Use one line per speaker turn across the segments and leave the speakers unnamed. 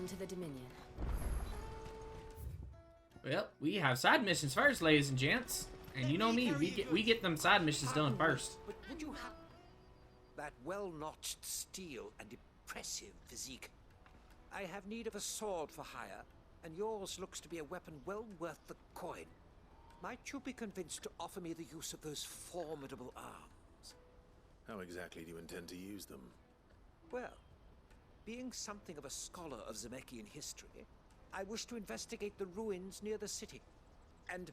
onto the Dominion.
Well, we have side missions first, ladies and gents. And you know me, we get them side missions done first.
But would you have that well-notched steel and impressive physique? I have need of a sword for hire, and yours looks to be a weapon well worth the coin. Might you be convinced to offer me the use of those formidable arms?
How exactly do you intend to use them?
Well, being something of a scholar of Zemeckis history, I wish to investigate the ruins near the city. And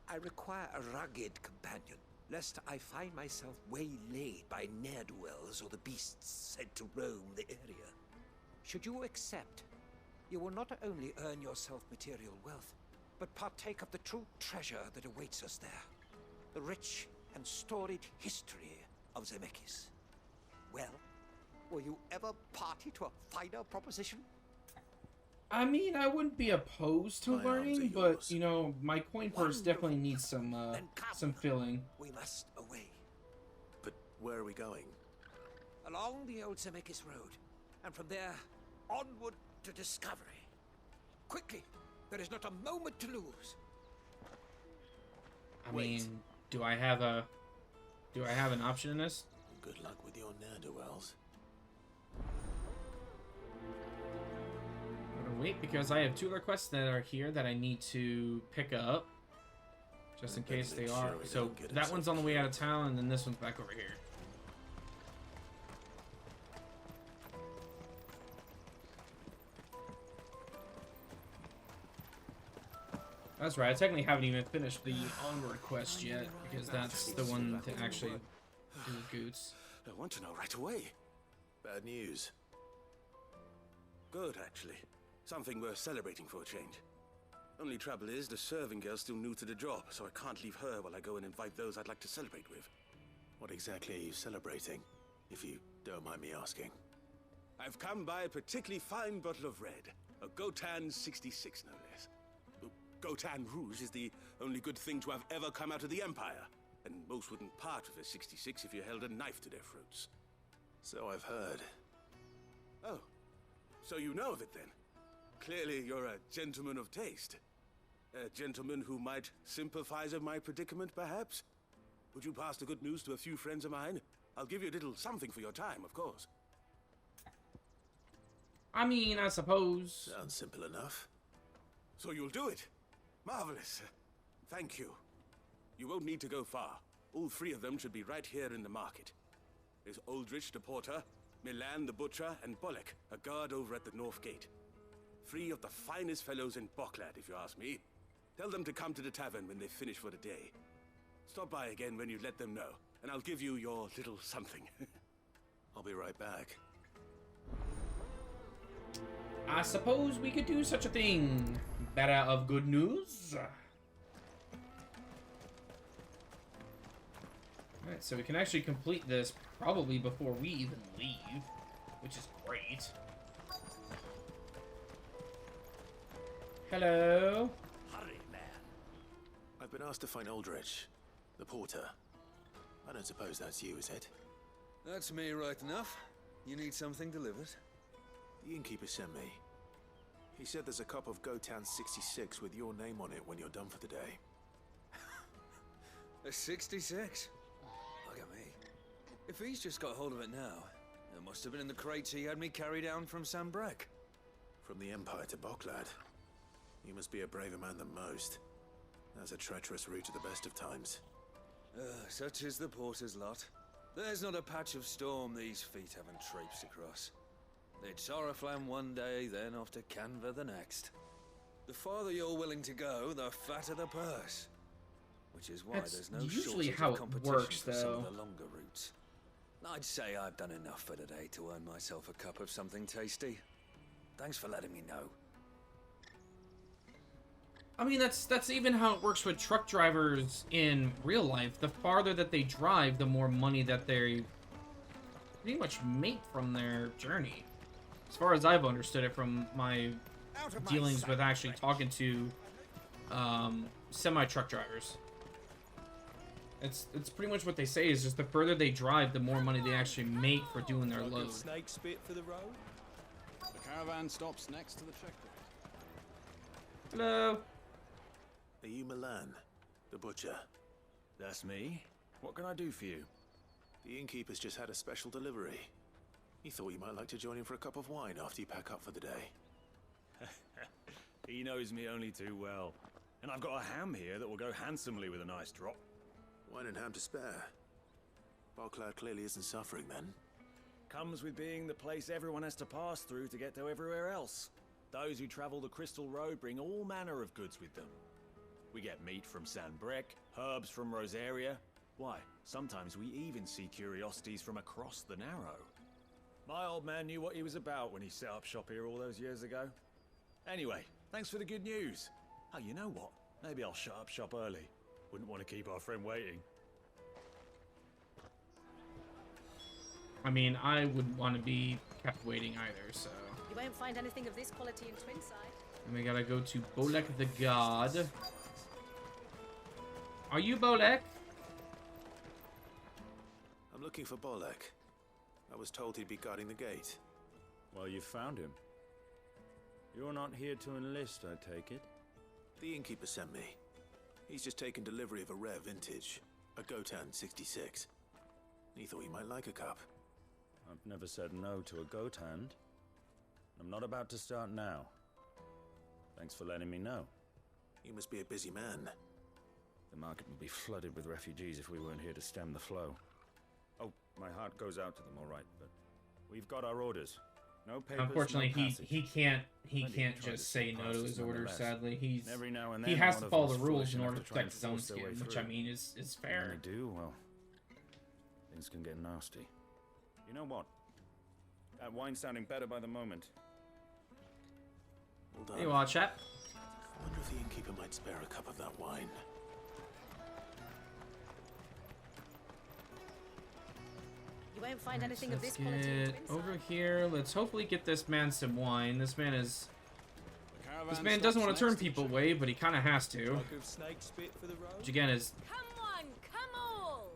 I require a rugged companion, lest I find myself waylaid by ne'er-do-wells or the beasts sent to roam the area. Should you accept, you will not only earn yourself material wealth, but partake of the true treasure that awaits us there. The rich and storied history of Zemeckis. Well, were you ever party to a finer proposition?
I mean, I wouldn't be opposed to learning, but, you know, my coin purse definitely needs some filling.
We must away.
But where are we going?
Along the old Zemeckis Road, and from there, onward to discovery. Quickly! There is not a moment to lose.
I mean, do I have an option in this?
Good luck with your ne'er-do-wells.
I'm gonna wait because I have 2 other quests that are here that I need to pick up. Just in case they are. So that one's on the way out of town, and then this one's back over here. That's right, I technically haven't even finished the onward quest yet, because that's the one to actually do Goots.
I want to know right away. Bad news. Good, actually. Something worth celebrating for a change. Only trouble is, the serving girl's still new to the job, so I can't leave her while I go and invite those I'd like to celebrate with. What exactly are you celebrating, if you don't mind me asking? I've come by a particularly fine bottle of red. A Gotan 66, no less. Gotan Rouge is the only good thing to have ever come out of the Empire, and most wouldn't part with a 66 if you held a knife to their throats. So I've heard. Oh, so you know of it then? Clearly you're a gentleman of taste. A gentleman who might sympathize with my predicament, perhaps? Would you pass the good news to a few friends of mine? I'll give you a little something for your time, of course.
I mean, I suppose.
Sounds simple enough. So you'll do it? Marvelous. Thank you. You won't need to go far. All 3 of them should be right here in the market. There's Aldrich the porter, Milan the butcher, and Bolek, a guard over at the north gate. 3 of the finest fellows in Boklad, if you ask me. Tell them to come to the tavern when they finish for the day. Stop by again when you let them know, and I'll give you your little something. I'll be right back.
I suppose we could do such a thing. Better of good news. Alright, so we can actually complete this probably before we even leave, which is great. Hello?
Hurry, man.
I've been asked to find Aldrich, the porter. I don't suppose that's you, is it?
That's me right enough. You need something delivered?
The innkeeper sent me. He said there's a cup of Gotan 66 with your name on it when you're done for the day.
A 66? Look at me. If he's just got hold of it now, it must have been in the crates he had me carry down from Sambrek.
From the Empire to Boklad. You must be a braver man than most. That's a treacherous route at the best of times.
Such is the porter's lot. There's not a patch of storm these feet haven't traipsed across. It's Oriflamme one day, then off to Canva the next. The farther you're willing to go, the fatter the purse. Which is why
That's
there's no
usually
shortage
how
of
it
competition
works,
for some of
though.
the longer routes. I'd say I've done enough for today to earn myself a cup of something tasty. Thanks for letting me know.
I mean, that's even how it works with truck drivers in real life. The farther that they drive, the more money that they pretty much make from their journey. As far as I've understood it from my dealings with actually talking to semi-truck drivers. It's pretty much what they say is just the further they drive, the more money they actually make for doing their load.
Snake spit for the road?
Caravan stops next to the checkpoint.
Hello.
Are you Milan, the butcher?
That's me. What can I do for you?
The innkeeper's just had a special delivery. He thought you might like to join him for a cup of wine after you pack up for the day.
He knows me only too well. And I've got a ham here that will go handsomely with a nice drop.
Wine and ham to spare. Barclad clearly isn't suffering then.
Comes with being the place everyone has to pass through to get to everywhere else. Those who travel the Crystal Road bring all manner of goods with them. We get meat from San Brec, herbs from Rosaria. Why, sometimes we even see curiosities from across the Narrow. My old man knew what he was about when he set up shop here all those years ago. Anyway, thanks for the good news. Oh, you know what? Maybe I'll shut up shop early. Wouldn't want to keep our friend waiting.
I mean, I wouldn't want to be kept waiting either, so...
You won't find anything of this quality in Twinside.
And we gotta go to Bolek the God. Are you Bolek?
I'm looking for Bolek. I was told he'd be guarding the gate.
Well, you found him. You're not here to enlist, I take it?
The innkeeper sent me. He's just taken delivery of a rare vintage, a Gotan 66. He thought he might like a cup.
I've never said no to a goat hand. I'm not about to start now. Thanks for letting me know.
You must be a busy man.
The market would be flooded with refugees if we weren't here to stem the flow. Oh, my heart goes out to them, all right, but we've got our orders. No papers,
Unfortunately,
no passage.
he can't
Plenty
can't
try
just
to
say
slip
no
past
to
us
his orders.
nonetheless.
Sadly,
And every now and
he
then,
has
one
to
of
follow
them
the
is
rules
foolish
in
enough
order to
try and
protect his own
force their way
skin, which I
through.
mean is
When
fair.
they do, well, things can get nasty. You know what? That wine's sounding better by the moment.
Well done.
Hey, watch chap.
I wonder if the innkeeper might spare a cup of that wine.
You won't find
Alright,
anything
so
of this
let's
quality in
get
Twinside.
over here. Let's hopefully get this man some wine. This man is...
The caravan
This man
stops
doesn't want
next
to turn
the
people
checkpoint.
away, but he kind of has to.
Like a snake spit for the road?
Which again is...
Come on, come all!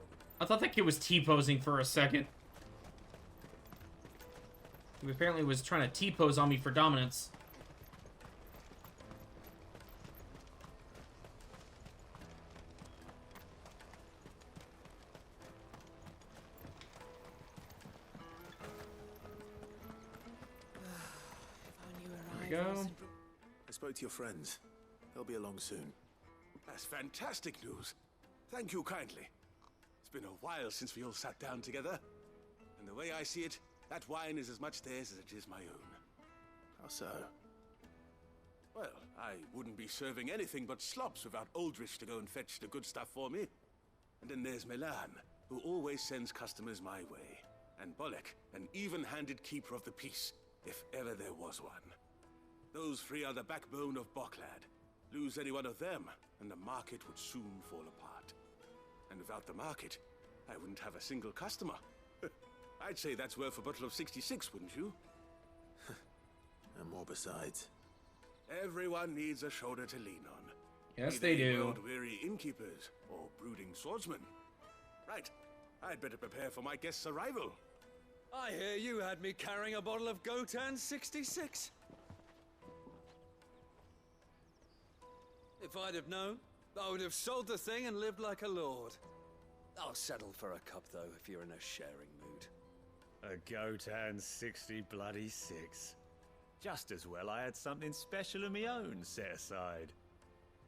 I thought that kid was T-posing for a second. He apparently was trying to T-pose on me for dominance. There we go.
I spoke to your friends. They'll be along soon.
That's fantastic news. Thank you kindly. It's been a while since we all sat down together. And the way I see it, that wine is as much theirs as it is my own.
How so?
Well, I wouldn't be serving anything but slops without Aldrich to go and fetch the good stuff for me. And then there's Milan, who always sends customers my way. And Bolek, an even-handed keeper of the peace, if ever there was one. Those three are the backbone of Barclad. Lose any one of them, and the market would soon fall apart. And without the market, I wouldn't have a single customer. I'd say that's worth a bottle of 66, wouldn't you?
And more besides.
Everyone needs a shoulder to lean on.
Yes,
Be
they do.
world-weary innkeepers or brooding swordsmen. Right, I'd better prepare for my guest's arrival.
I hear you had me carrying a bottle of Gotan 66. If I'd have known, I would have sold the thing and lived like a lord. I'll settle for a cup, though, if you're in a sharing mood.
A Gotan 60 bloody 6. Just as well I had something special of my own set aside.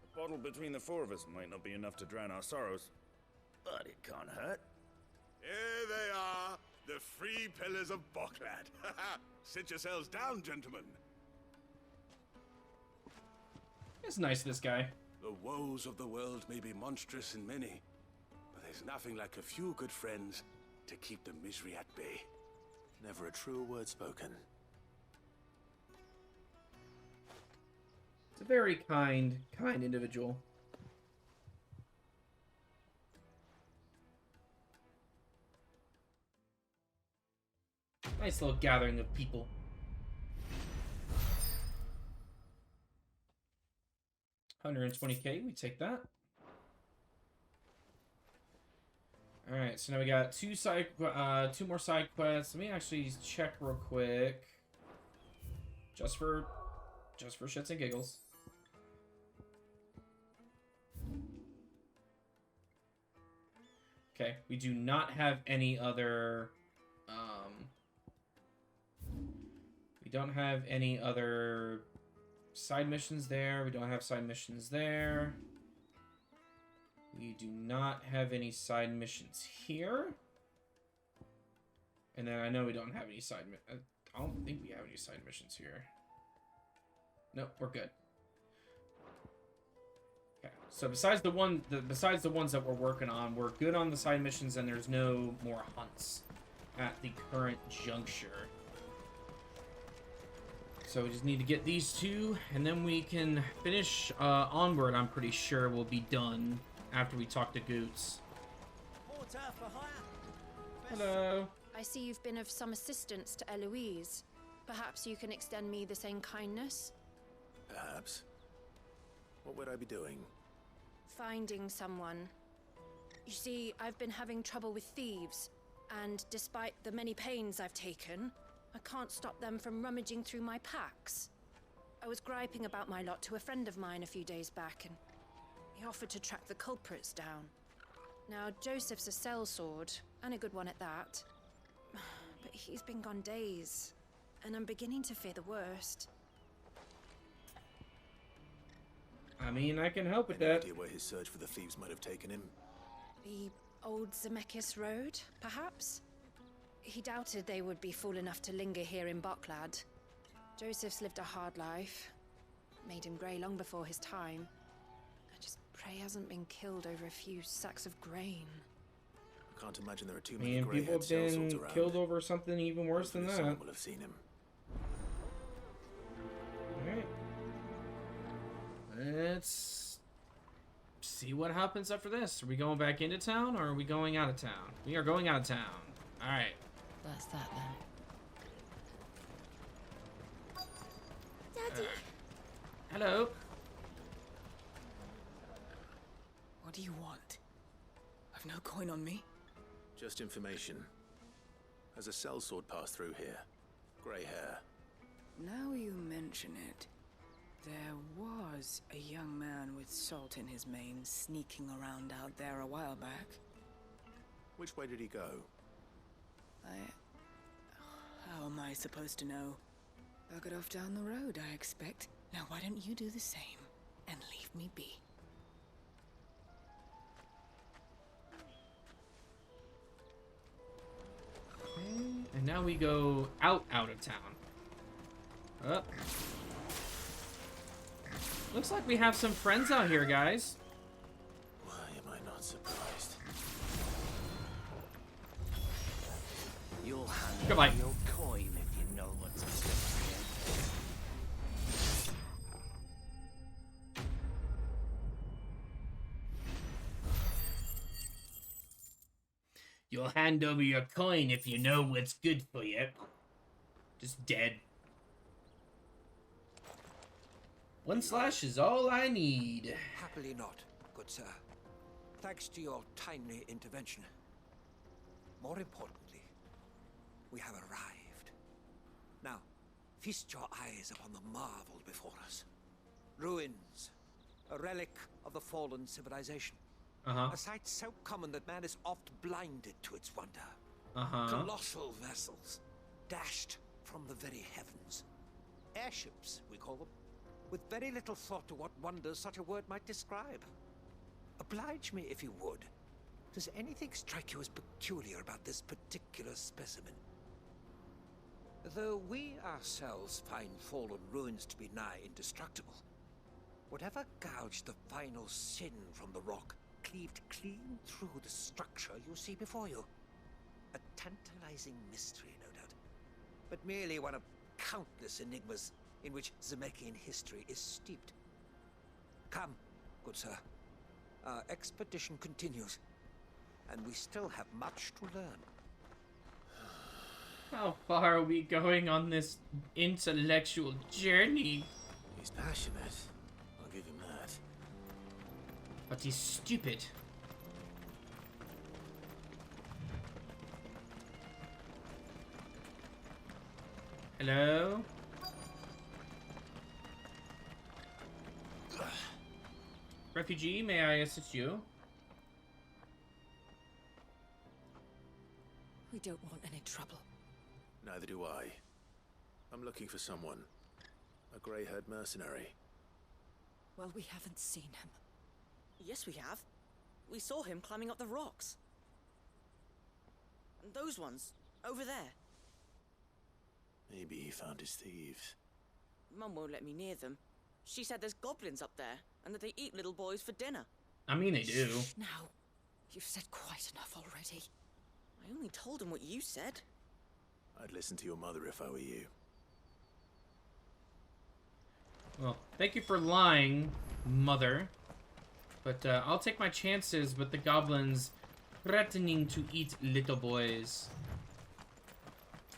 A bottle between the four of us might not be enough to drown our sorrows, but it can't hurt.
Here they are, the three pillars of Barclad. Sit yourselves down, gentlemen.
It's nice, this guy.
The woes of the world may be monstrous in many, but there's nothing like a few good friends to keep the misery at bay.
Never a truer word spoken.
It's a very kind individual. Nice little gathering of people. $120K, we take that. All right, so now we got two more side quests. Let me actually check real quick. Just for shits and giggles. Okay, we do not have any other, we don't have any other side missions there. We don't have side missions there. We do not have any side missions here. And then I know we don't have any side I don't think we have any side missions here. Nope, we're good. Okay, so besides the ones that we're working on, we're good on the side missions, and there's no more hunts at the current juncture. So we just need to get these two, and then we can finish Onward. I'm pretty sure we'll be done after we talk to Goots. Hello.
I see you've been of some assistance to Eloise. Perhaps you can extend me the same kindness?
Perhaps. What would I be doing?
Finding someone. You see, I've been having trouble with thieves, and despite the many pains I've taken, I can't stop them from rummaging through my packs. I was griping about my lot to a friend of mine a few days back, and he offered to track the culprits down. Now, Joseph's a sellsword, and a good one at that. But he's been gone days, and I'm beginning to fear the worst.
I mean, I can help with
Any
that.
idea where his search for the thieves might have taken him?
The old Zemeckis Road, perhaps? He doubted they would be fool enough to linger here in Boklad. Joseph's lived a hard life. Made him grey long before his time. I just pray he hasn't been killed over a few sacks of grain.
I can't imagine there are too
I
many
mean,
grey
people
haired
have been
sellswords around.
killed over something even worse than
Hopefully
that.
someone will have seen him.
Alright. Let's see what happens after this. Are we going back into town, or are we going out of town? We are going out of town. Alright.
That's that then.
Daddy!
Hello.
What do you want? I've no coin on me.
Just information. Has a sellsword passed through here? Grey hair.
Now you mention it, there was a young man with salt in his mane sneaking around out there a while back.
Which way did he go?
How am I supposed to know? Buggered off down the road, I expect. Now why don't you do the same and leave me be?
Okay, and now we go out of town. Up. Looks like we have some friends out here, guys.
Why am I not surprised?
You'll hand
Goodbye.
your coin if you know what's good for you.
You'll hand over your coin if you know what's good for you. Just dead. 1 slash is all I need.
Happily not, good sir. Thanks to your timely intervention. More importantly, we have arrived. Now, feast your eyes upon the marvel before us. Ruins, a relic of the fallen civilization.
Uh-huh.
A sight so common that man is oft blinded to its wonder.
Uh-huh.
Colossal vessels, dashed from the very heavens. Airships, we call them, with very little thought to what wonders such a word might describe. Oblige me if you would. Does anything strike you as peculiar about this particular specimen? Though we ourselves find fallen ruins to be nigh indestructible, whatever gouged the final sin from the rock cleaved clean through the structure you see before you. A tantalizing mystery, no doubt, but merely one of countless enigmas in which Zemeckis history is steeped. Come, good sir. Our expedition continues, and we still have much to learn.
How far are we going on this intellectual journey?
He's passionate. I'll give him that.
But he's stupid. Hello? Refugee, may I assist you?
We don't want any trouble.
Neither do I. I'm looking for someone. A grey-haired mercenary.
Well, we haven't seen him.
Yes, we have. We saw him climbing up the rocks. And those ones, over there.
Maybe he found his thieves.
Mum won't let me near them. She said there's goblins up there, and that they eat little boys for dinner.
I mean, they do.
Shh, now, you've said quite enough already.
I only told him what you said.
I'd listen to your mother if I were you.
Well, thank you for lying, mother. But I'll take my chances with the goblins threatening to eat little boys.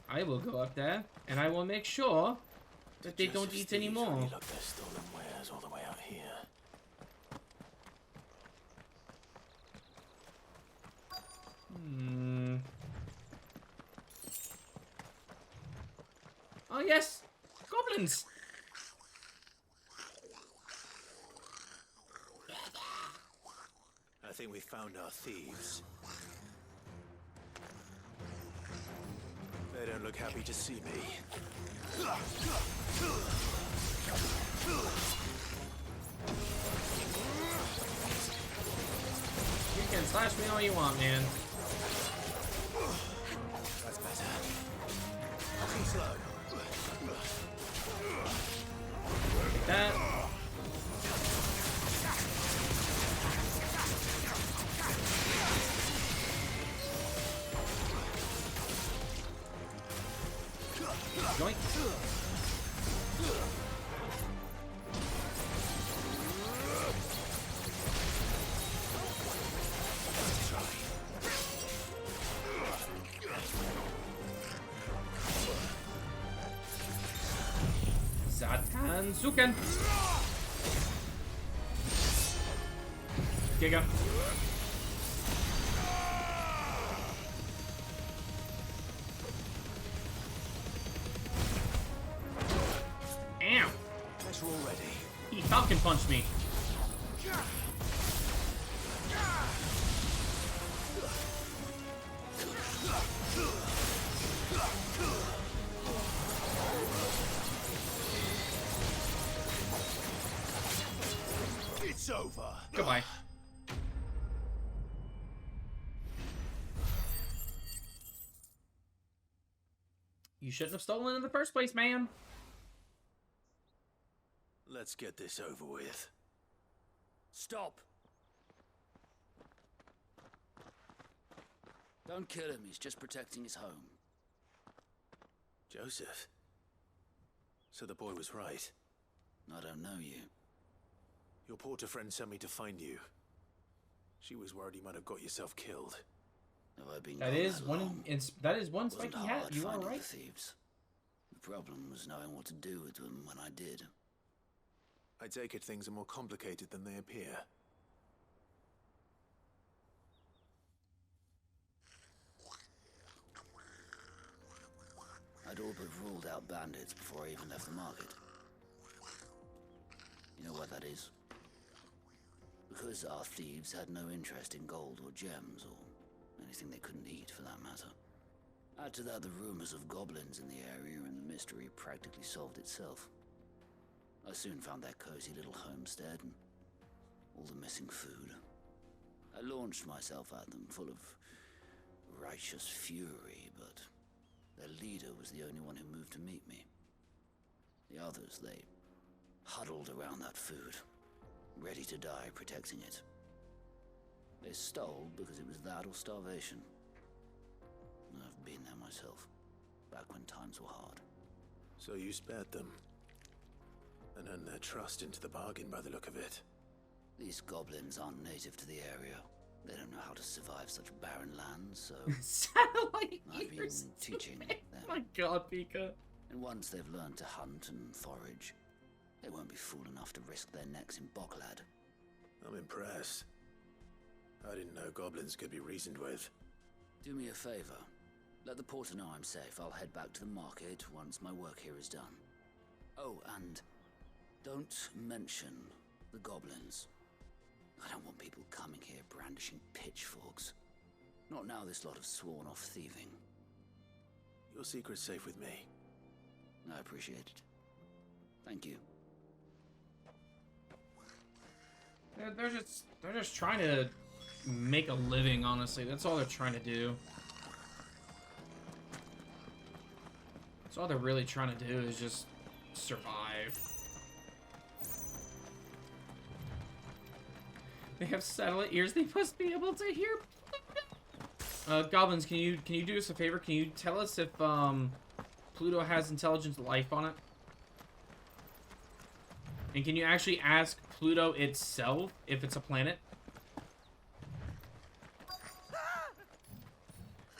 I will go up there, and I will make sure that they don't eat any more.
Really look their stolen wares all the way out here.
Oh yes, goblins.
I think we found our thieves. They don't look happy to see me.
You can slash me all you want, man.
That's better. Too slow.
Like that. Joink. Satan Suken. Giga. Ow.
Guess we're all ready.
He falcon punched me.
It's over.
Goodbye. You shouldn't have stolen in the first place, man.
Let's get this over with.
Stop! Don't kill him, he's just protecting his home.
Joseph? So the boy was right.
I don't know you.
Your porter friend sent me to find you. She was worried you might have got yourself killed.
Have I been
That
gone
is
that
one.
long?
That is one
Wasn't
spiky
hard
hat. You are
finding
right.
the thieves. The problem was knowing what to do with them when I did.
I take it things are more complicated than they appear.
I'd all but ruled out bandits before I even left the market. You know what that is? Because our thieves had no interest in gold or gems, or anything they couldn't eat for that matter. Add to that the rumors of goblins in the area, and the mystery practically solved itself. I soon found their cozy little homestead and all the missing food. I launched myself at them, full of righteous fury, but their leader was the only one who moved to meet me. The others, they huddled around that food, ready to die protecting it. They stole because it was that or starvation. I've been there myself, back when times were hard.
So you spared them, and earned their trust into the bargain by the look of it.
These goblins aren't native to the area. They don't know how to survive such barren lands, so
Satellite
I've been
ears.
teaching them.
Oh my God, Pika.
And once they've learned to hunt and forage, they won't be fool enough to risk their necks in Boklad.
I'm impressed. I didn't know goblins could be reasoned with.
Do me a favor. Let the porter know I'm safe. I'll head back to the market once my work here is done. Oh, and don't mention the goblins. I don't want people coming here brandishing pitchforks. Not now this lot have sworn off thieving.
Your secret's safe with me.
I appreciate it. Thank you.
They're just trying to make a living, honestly. That's all they're trying to do. That's all they're really trying to do is just survive. They have satellite ears. They must be able to hear. Goblins, can you do us a favor? Can you tell us if Pluto has intelligent life on it? And can you actually ask Pluto itself if it's a planet?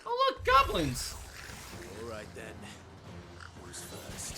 Oh look, goblins!
All right then. Who's first?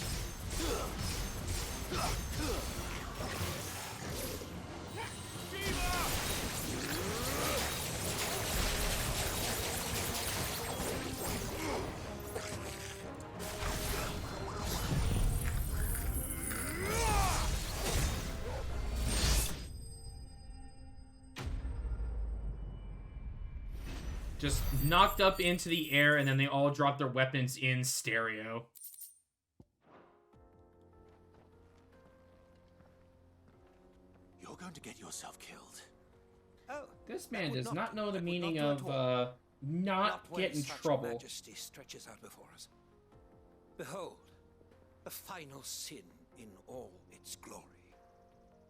Just knocked up into the air, and then they all drop their weapons in stereo.
You're going to get yourself killed.
Oh,
This man does not know the meaning of not get in trouble.
Majesty stretches out before us. Behold, the final sin in all its glory.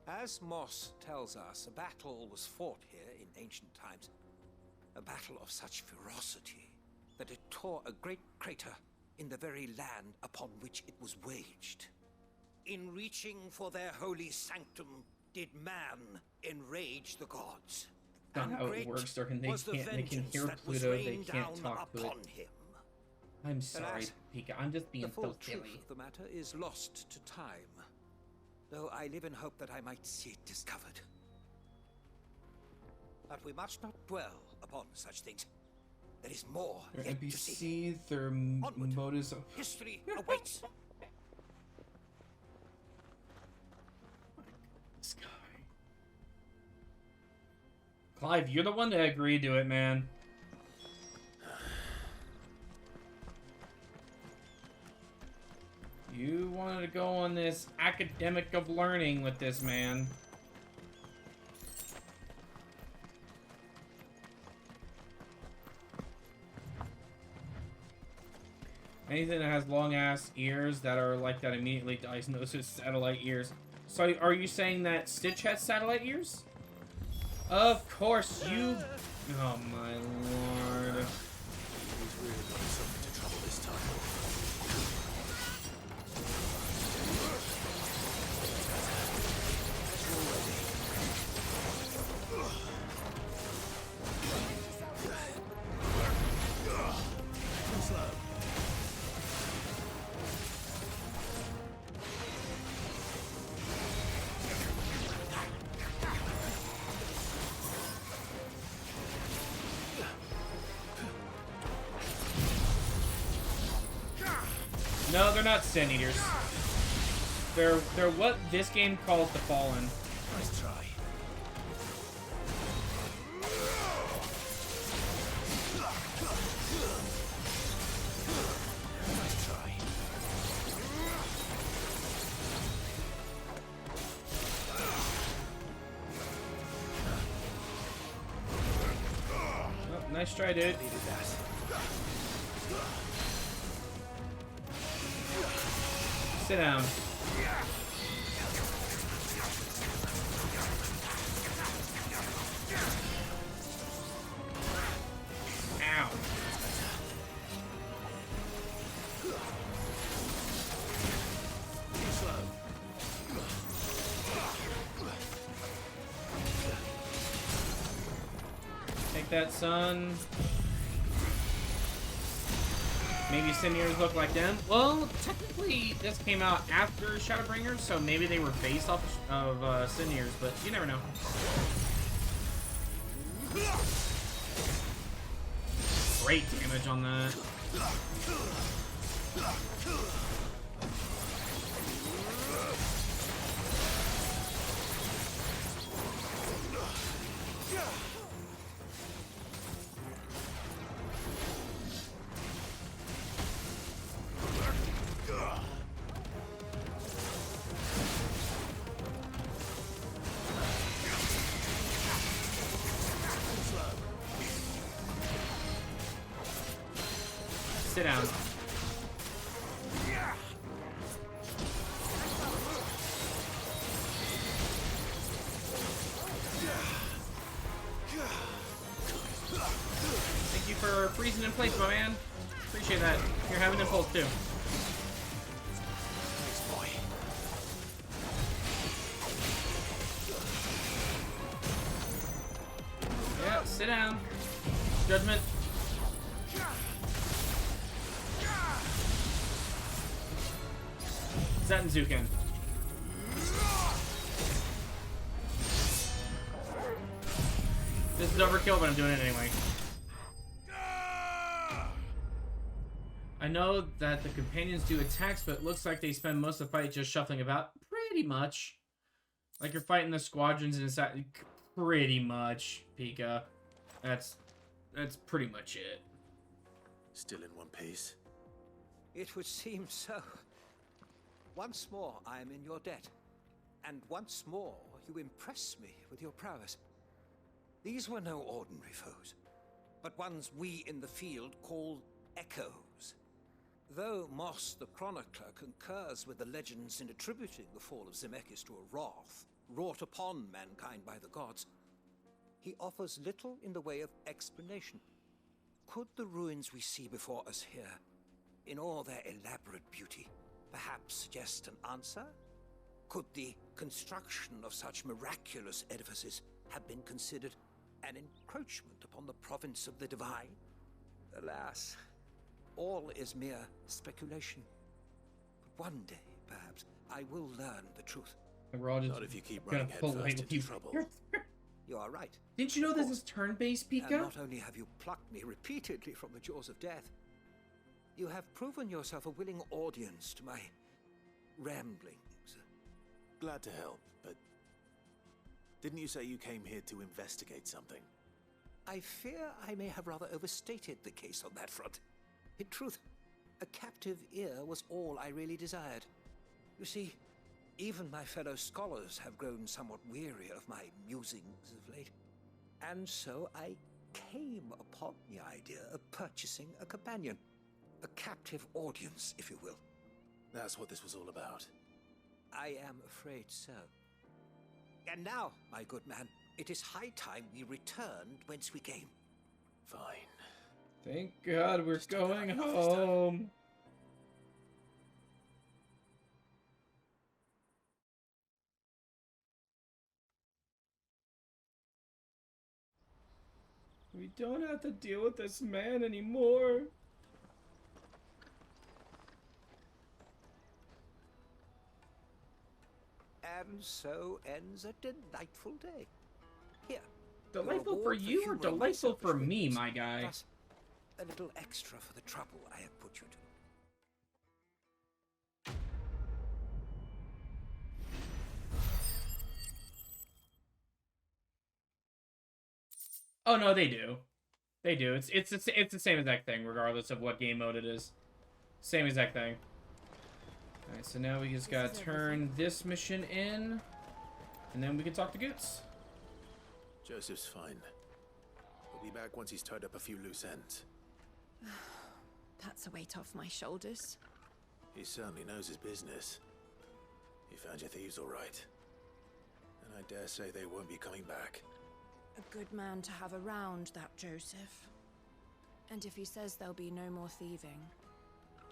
As Moss tells us, a battle was fought here in ancient times. A battle of such ferocity that it tore a great crater in the very land upon which it was waged. In reaching for their holy sanctum, did man enrage the gods.
Not how it works, Darkin. They can hear Pluto, they can't talk to it.
Him.
I'm sorry, Pika. I'm just being
the full
so silly.
truth of the matter is lost to time, though I live in hope that I might see it discovered. But we must not dwell upon such things. There is more
Their
yet to see.
NPC, their motives of...
History awaits.
This guy. Clive, you're the one that agreed to it, man. You wanted to go on this academic of learning with this man. Anything that has long-ass ears that are like that immediately diagnoses satellite ears. So are you saying that Stitch has satellite ears? Of course you... Oh my lord.
He's really got himself into trouble this time.
No, they're not Sin Eaters. They're what this game calls the Fallen.
Nice try. Nice try.
Oh, nice try, dude.
Needed that.
Sit down. Ow. Take that, son. Maybe Seniors look like them. Well, technically, this came out after Shadowbringers, so maybe they were based off of Seniors, but you never know. Great damage on that. sit down. Thank you for freezing in place, my man. Appreciate that. You're having impulse too.
Thanks, boy.
Yeah, sit down. Judgment. Zettenzuken. This is overkill, but I'm doing it anyway. I know that the companions do attacks, but it looks like they spend most of the fight just shuffling about. Pretty much. Like you're fighting the squadrons inside. Pretty much, Pika. That's pretty much it.
Still in one piece.
It would seem so. Once more, I am in your debt. And once more, you impress me with your prowess. These were no ordinary foes, but ones we in the field call echoes. Though Moss the Chronicler concurs with the legends in attributing the fall of Zemeckis to a wrath wrought upon mankind by the gods, he offers little in the way of explanation. Could the ruins we see before us here, in all their elaborate beauty, perhaps suggest an answer? Could the construction of such miraculous edifices have been considered an encroachment upon the province of the divine? Alas, all is mere speculation. But one day, perhaps, I will learn the truth.
We're all just
Not if you keep
gonna
running head
pull
first
away
into
with you.
trouble.
You are right.
Didn't you know this is turn-based,
And
Pika?
not only have you plucked me repeatedly from the jaws of death, you have proven yourself a willing audience to my ramblings.
Glad to help, but didn't you say you came here to investigate something?
I fear I may have rather overstated the case on that front. In truth, a captive ear was all I really desired. You see, even my fellow scholars have grown somewhat weary of my musings of late. And so I came upon the idea of purchasing a companion. A captive audience, if you will.
That's what this was all about.
I am afraid so. And now, my good man, it is high time we returned whence we came.
Fine.
Thank God we're going home. We don't have to deal with this man anymore.
And so ends a delightful day. Here.
Delightful
your
for
reward
you or
humoring my
delightful for
selfish
me,
whims,
my guy?
Plus, a little extra for the trouble I have put you to.
Oh no, they do. They do. It's the same exact thing, regardless of what game mode it is. Same exact thing. Alright, so now we just gotta turn this mission in, and then we can talk to Goots.
Joseph's fine. We'll be back once he's tied up a few loose ends.
That's a weight off my shoulders.
He certainly knows his business. He found your thieves all right. And I dare say they won't be coming back.
A good man to have around, that Joseph. And if he says there'll be no more thieving,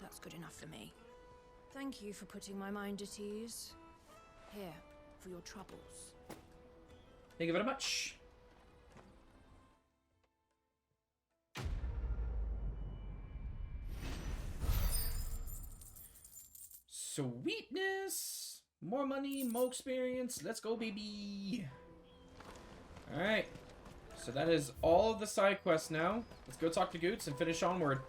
that's good enough for me. Thank you for putting my mind at ease. Here, for your troubles.
Thank you very much. Sweetness! More money, more experience. Let's go, baby! Alright. So that is all of the side quests now. Let's go talk to Goots and finish onward.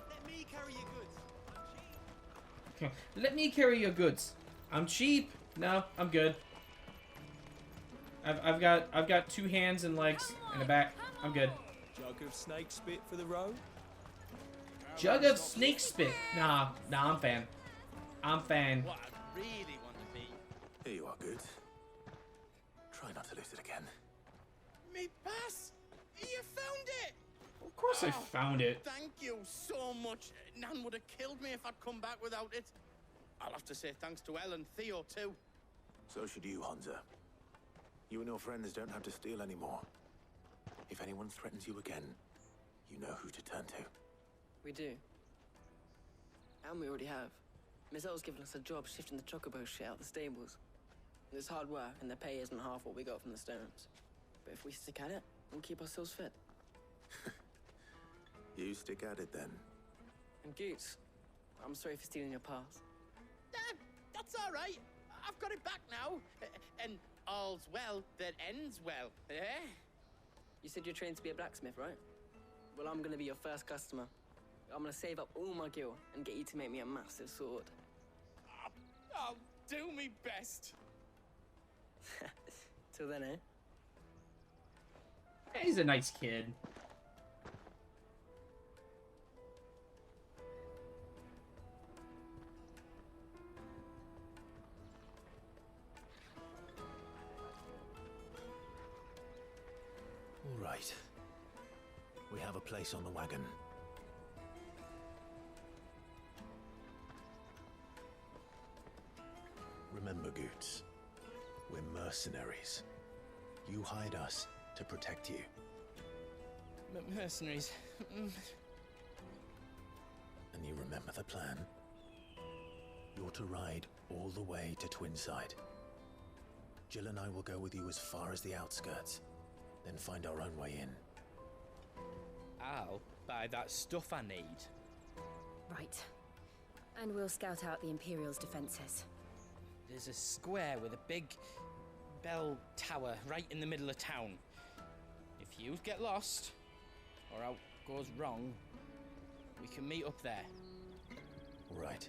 Let me carry your goods. I'm cheap.
Let me carry your goods. I'm cheap. No, I'm good. I've got 2 hands and legs and a back. I'm good.
Jug of snake spit for the road?
Jug of snake spit. Nah, I'm fan. I'm fan.
What I really want to be.
Here you are, good. Try not to lose it again.
Me pass? You found it!
Of course course I found it.
Thank you so much. Nan would have killed me if I'd come back without it. I'll have to say thanks to Elle and Theo, too.
So should you, Hansa. You and your friends don't have to steal anymore. If anyone threatens you again, you know who to turn to.
We do. And we already have. Miss Elle's given us a job shifting the chocobo shit out the stables. It's hard work, and the pay isn't half what we got from the stones. But if we stick at it, we'll keep ourselves fit.
You stick at it then.
And Goots, I'm sorry for stealing your pass.
That's all right. I've got it back now. And all's well that ends well, eh?
You said you're trained to be a blacksmith, right? Well, I'm gonna be your first customer. I'm gonna save up all my gil and get you to make me a massive sword.
I'll do me best.
Till then, eh?
Yeah, he's a nice kid.
All right. We have a place on the wagon. Remember, Goots, we're mercenaries. You hide us to protect you.
Mercenaries.
And you remember the plan? You're to ride all the way to Twinside. Jill and I will go with you as far as the outskirts, then find our own way in.
I'll buy that stuff I need.
Right. And we'll scout out the Imperial's defenses.
There's a square with a big bell tower right in the middle of town. If you get lost, or out goes wrong, we can meet up there.
Right.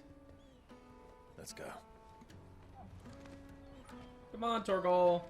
Let's go.
Come on, Torgal.